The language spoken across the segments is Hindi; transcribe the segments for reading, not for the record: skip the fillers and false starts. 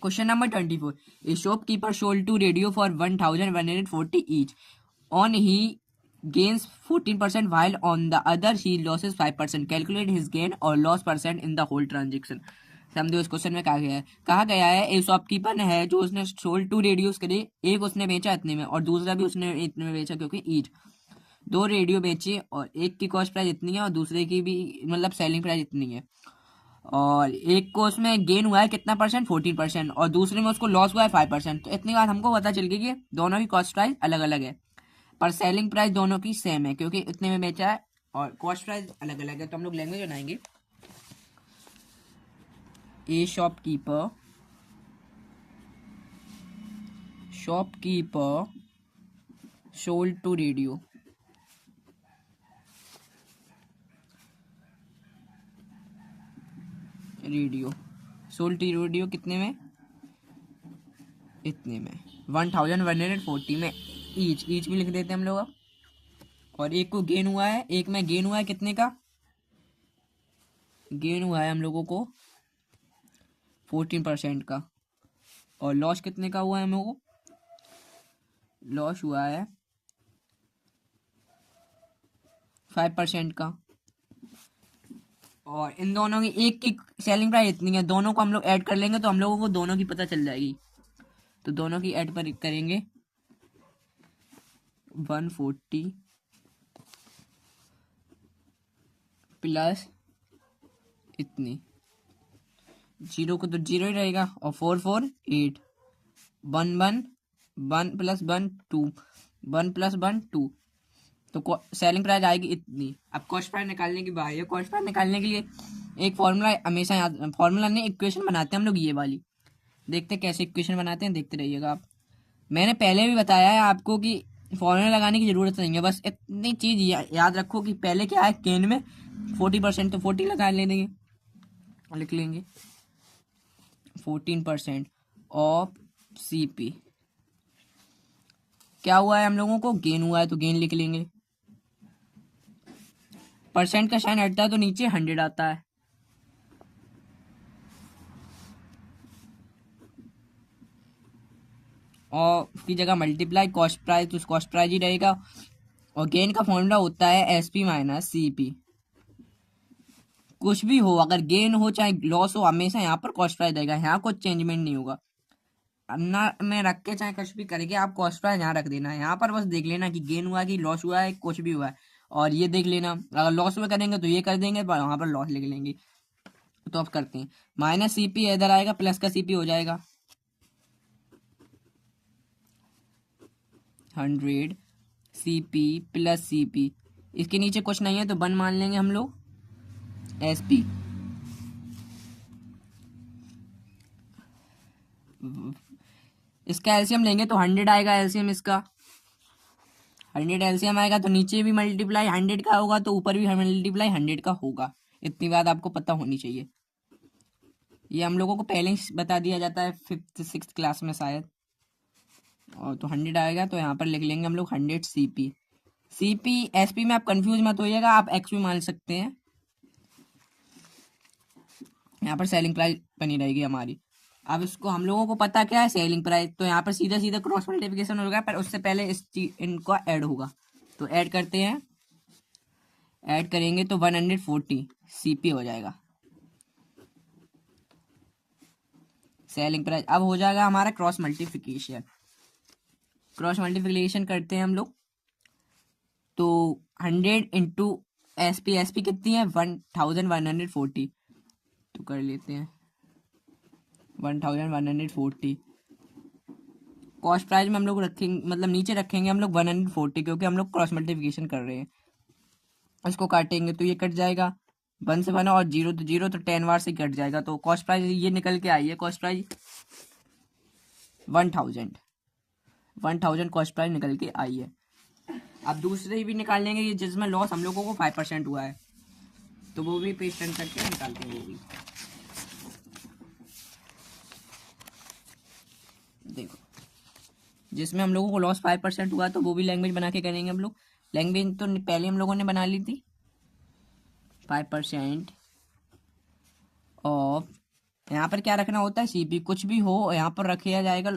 Question number 24. A shopkeeper sold two radio for 1,140 each. On he gains 14% while on the other he loses 5%. Calculate his gain or loss percent in the whole transaction. समझो इस क्वेश्चन में कहा गया है एक शॉपकीपर ने है जो उसने सोल्ड टू रेडियोस करे, एक उसने बेचा इतने में और दूसरा भी उसने इतने में बेचा क्योंकि ईच दो रेडियो बेचे और एक की कॉस्ट प्राइस इतनी है और दूसरे की भी मतलब सेलिंग प्राइस इतनी है और एक को उसमें गेन हुआ है कितना परसेंट 14% और दूसरे में उसको लॉस हुआ है 5%। तो इतनी बात हमको पता चल गई कि दोनों की कॉस्ट प्राइस अलग अलग है पर सेलिंग प्राइस दोनों की सेम है क्योंकि इतने में बेचा है और कॉस्ट प्राइस अलग अलग है। तो हम लोग लैंग्वेज बनाएंगे a shopkeeper sold two radio sold two radio कितने में इतने में 1,140 में ईच भी लिख देते हैं हम लोग अब। और एक को गेन हुआ है, एक में गेन हुआ है कितने का गेन हुआ है हम लोगों को 14% का और लॉस कितने का हुआ है हम लोगों को लॉस हुआ है 5% का। और इन दोनों की एक की सेलिंग प्राइस इतनी है, दोनों को हम लोग ऐड कर लेंगे तो हम लोगों को दोनों की पता चल जाएगी। तो दोनों की ऐड पर करेंगे 140 प्लस इतनी, जीरो को तो जीरो ही रहेगा और 448 1 प्लस 1 2 1 प्लस 1 2 तो सेलिंग प्राइस आएगी इतनी। अब कॉस्ट प्राइस निकालने की बात है। कॉस्ट प्राइस निकालने के लिए एक फॉर्मूला हमेशा याद, फॉर्मूला नहीं इक्वेशन बनाते हैं हम लोग ये वाली। देखते हैं कैसे इक्वेशन बनाते हैं, देखते रहिएगा आप। मैंने पहले भी बताया है आपको कि फॉर्मूला लगाने की जरूरत नहीं है, बस इतनी चीज याद रखो कि पहले क्या है गेन में 40% तो 40 लगा लेंगे, लिख लेंगे 14% ऑफ सीपी। क्या हुआ है हम लोगों को गेन हुआ है तो गेन लिख लेंगे। परसेंट का साइन हटता है तो नीचे 100 आता है और उसकी जगह मल्टीप्लाई कॉस्ट प्राइस तो कॉस्ट प्राइस ही रहेगा। और गेन का फॉर्मूला होता है एसपी माइनस सीपी। कुछ भी हो अगर गेन हो चाहे लॉस हो हमेशा यहाँ पर कॉस्ट प्राइस रहेगा, यहाँ कुछ चेंजमेंट नहीं होगा। अन्ना में रख के चाहे कुछ भी करके आप कॉस्ट प्राइस यहाँ रख देना है, यहाँ पर बस देख लेना कि गेन हुआ कि लॉस हुआ है कुछ भी हुआ है और ये देख लेना अगर लॉस में करेंगे तो ये कर देंगे पर वहाँ पर लॉस लिख लेंगे। तो अब करते हैं माइनस सीपी इधर आएगा प्लस का सीपी हो जाएगा 100 सीपी प्लस सीपी। इसके नीचे कुछ नहीं है तो 1 मान लेंगे हम लोग एसपी। इसका एलसीएम लेंगे तो 100 आएगा एलसीएम, इसका 100 एलसीएम आएगा तो नीचे भी मल्टीप्लाई 100 का होगा तो ऊपर भी मल्टीप्लाई 100 का होगा। इतनी बात आपको पता होनी चाहिए। ये हम लोगों को पहले ही बता दिया जाता है 5th 6th क्लास में शायद। और तो 100 आएगा तो यहाँ पर लिख लेंगे हम लोग 100 सीपी। सीपी एसपी में आप कंफ्यूज मत होइएगा, आप एक्स भी मान सकते हैं। यहाँ पर सेलिंग प्राइस बनी रहेगी हमारी। अब इसको हम लोगों को पता क्या है सेलिंग प्राइस, तो यहाँ पर सीधा सीधा क्रॉस मल्टीप्लिकेशन होगा पर उससे पहले इनका ऐड होगा। तो ऐड करते हैं, ऐड करेंगे तो 140 सीपी हो जाएगा सेलिंग प्राइस। अब हो जाएगा हमारा क्रॉस मल्टीप्लिकेशन। क्रॉस मल्टीप्लिकेशन करते हैं हम लोग तो 100 इंटू एसपी कितनी है 1,140 तो कर लेते हैं 1,140। कॉस्ट प्राइस में हम लोग रखेंगे मतलब नीचे रखेंगे हम लोग 140 क्योंकि हम लोग क्रॉस मल्टीप्लिकेशन कर रहे हैं। इसको काटेंगे तो ये कट जाएगा 1 से 1 और 0 तो 0 तो 10 बार से कट जाएगा। तो कॉस्ट प्राइस ये निकल के आई है कॉस्ट प्राइस 1,000 कॉस्ट प्राइस निकल के आई है। अब दूसरे भी निकाल लेंगे जिसमें लॉस हम लोगों को 5% हुआ है तो वो भी पेस्ट करके निकालते हैं। वो भी देखो जिसमें हम लोगों को लॉस 5% हुआ तो वो भी लैंग्वेज बना के करेंगे हम लोग। लैंग्वेज तो पहले हम लोगों ने बना ली थी 5% ऑफ यहाँ पर क्या रखना होता है, सीपी। कुछ भी हो यहाँ पर रखा जाएगा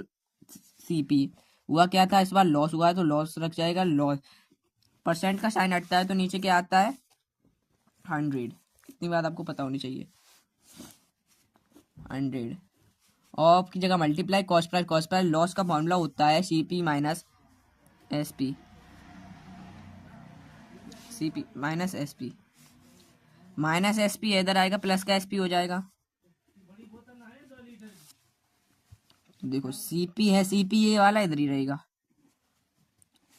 सीपी। हुआ क्या था, इस बार लॉस हुआ है तो लॉस रख जाएगा लॉस। परसेंट का साइन हटता है तो नीचे क्या आता है, 100। इतनी बात आपको पता होनी चाहिए। 100 ऑफ की जगह multiply cost price. Cost price loss का फॉर्मूला होता है CP minus SP. CP minus SP, minus SP इधर आएगा, प्लस का एसपी हो जाएगा। देखो सीपी है, सीपी ये वाला इधर ही रहेगा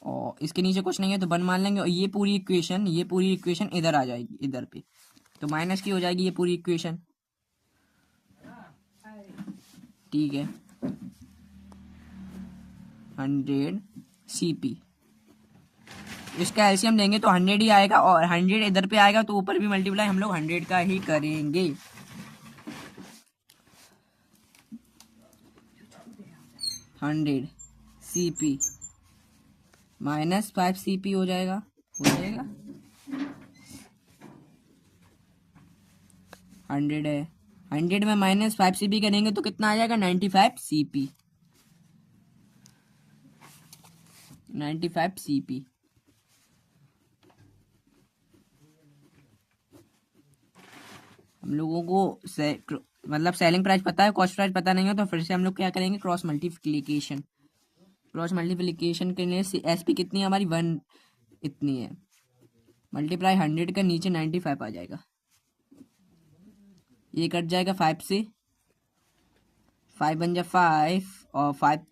और इसके नीचे कुछ नहीं है तो 1 मान लेंगे। और ये पूरी इक्वेशन इधर आ जाएगी, इधर पे तो माइनस की हो जाएगी ये पूरी इक्वेशन। ठीक है, 100 सीपी। इसका एलसीएम देंगे तो 100 ही आएगा और 100 इधर पे आएगा तो ऊपर भी मल्टीप्लाई हम लोग 100 का ही करेंगे। 100 सीपी माइनस 5 सीपी हो जाएगा। 100 है, 100 में माइनस 5 सीपी करेंगे तो कितना आ जाएगा, 95 सीपी। 95 सीपी। हम लोगों को मतलब सेलिंग प्राइस पता है, कॉस्ट प्राइस पता नहीं है, तो फिर से हम लोग क्या करेंगे, क्रॉस मल्टीप्लिकेशन। क्रॉस मल्टीप्लिकेशन करने से एसपी कितनी है हमारी, 1 इतनी है, मल्टीप्लाई 100 का नीचे 95 आ जाएगा। ये कट जाएगा 5 से, 5 बन जा 5 और 5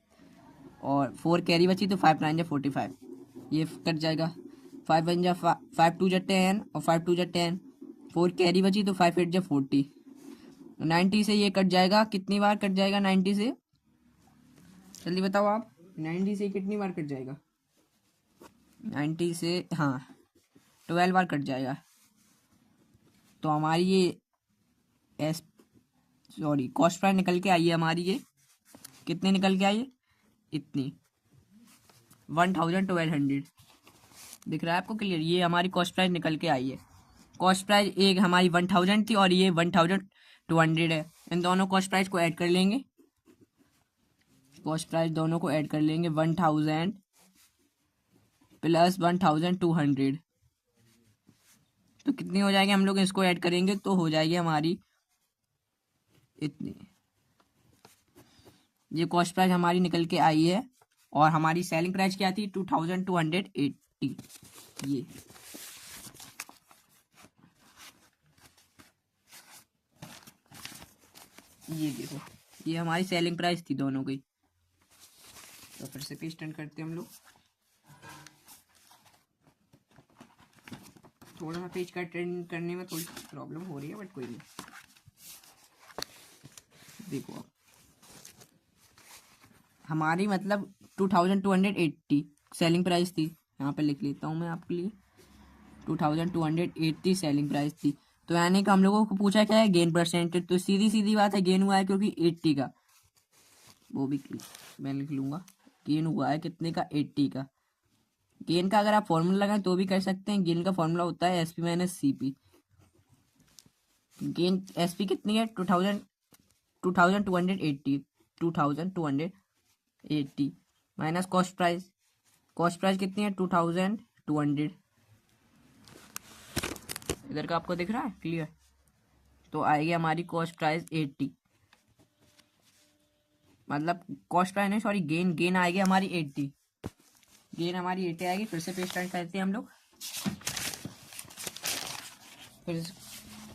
और 4 कैरी बची तो 5 9 जा 45। ये कट जाएगा, 5 बन जा 5 2 जा 10 और 5 2 जा 10, 4 कैरी बची तो 5 8 जा 40। 90 से ये कट जाएगा, कितनी बार कट जाएगा 90 से, जल्दी बताओ आप, 90 से कितनी बार कट जाएगा, 90 से हाँ 12 बार कट जाएगा। तो हमारी ये कॉस्ट प्राइस निकल के आई है हमारी, ये कितने निकल के आई है, इतनी 1200 दिख रहा है आपको क्लियर। ये हमारी कॉस्ट प्राइस निकल के आई है। कॉस्ट प्राइस एक हमारी 1000 थी और ये 1200 है। इन दोनों कॉस्ट प्राइस को ऐड कर लेंगे, कॉस्ट प्राइस दोनों को ऐड कर लेंगे, 1000 प्लस 1200 तो कितनी हो जाएगी, हम लोग इसको ऐड करेंगे तो हो जाएगी हमारी इतनी। ये कॉस्ट प्राइस हमारी निकल के आई है और हमारी सेलिंग प्राइस क्या थी, 2280। ये देखो, ये हमारी सेलिंग प्राइस थी दोनों की। तो फिर से पेज टर्न करते हैं हम लोग, थोड़ा सा पेज का टर्न करने में थोड़ी प्रॉब्लम हो रही है बट कोई नहीं। देखो आप हमारी मतलब 2280 सेलिंग प्राइस थी, यहाँ पे लिख लेता हूँ मैं आपके लिए, 2280 सेलिंग प्राइस थी। तो यानी कि हम लोगों को पूछा क्या है, गेन परसेंटेज। तो सीधी सीधी बात है, गेन हुआ है क्योंकि 80 का, वो भी मैं लिख लूँगा, गेन हुआ है कितने का, 80 का। गेन का अगर आप फॉर्मूला लगाएं तो भी कर सकते हैं, गेन का फॉर्मूला होता है SP minus CP. Gain SP कितनी है, 2280 minus cost price. Cost price कितनी है, 2200। इधर का आपको दिख रहा है क्लियर। तो आएगी हमारी कॉस्ट प्राइस 80, मतलब कॉस्ट प्राइस नहीं सॉरी, गेन आएगी हमारी 80। गेन हमारी 80 आएगी। फिर से पेज टर्न करते हैं हम लोग, फिर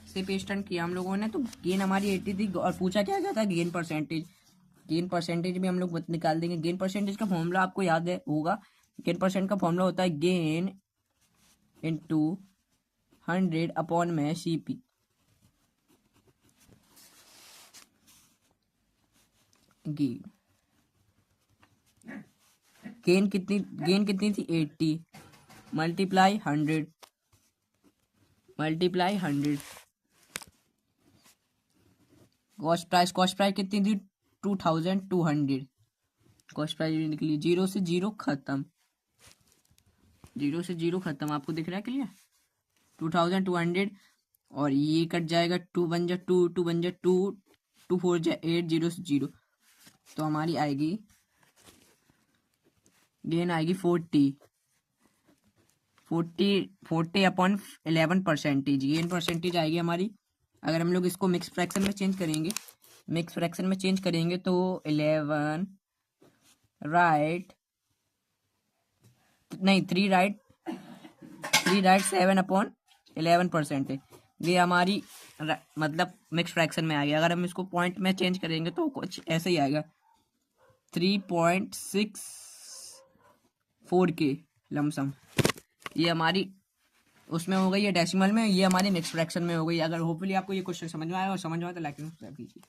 से पेज टर्न किया हम लोगों ने। तो गेन हमारी 80 थी और पूछा क्या गया था, गेन परसेंटेज। गेन परसेंटेज भी हम लोग निकाल देंगे। गेन परसेंटेज का फॉर्मूला आपको याद है होगा, गेन परसेंट का फॉर्मूला होता है गेन इंटू 100 अपॉन में सीपी। गेन कितनी थी, 80 मल्टीप्लाई 100 कॉस्ट प्राइस कितनी थी, 2200। कॉस्ट प्राइस निकली, जीरो से जीरो खत्म, आपको दिख रहा है क्लियर, 2200। और ये कट जाएगा, 2 बन जा 2, 2 बन जा 2, टू 4 जा 8 0 0, तो हमारी आएगी गेन आएगी 40 अपॉन 11%। गेन परसेंटेज आएगी हमारी। अगर हम लोग इसको मिक्स फ्रैक्शन में चेंज करेंगे तो 11 राइट नहीं 3 राइट 7 अपॉन 11% है। ये हमारी मतलब मिक्स फ्रैक्शन में आ गया। अगर हम इसको पॉइंट में चेंज करेंगे तो कुछ ऐसे ही आएगा 3.64 के लमसम। ये हमारी उसमें हो गई है डेसिमल में, ये हमारी मिक्स फ्रैक्शन में हो गई। अगर होपफुली आपको ये क्वेश्चन समझ में आया और समझ में आया तो लाइक एंड सब्सक्राइब कीजिए।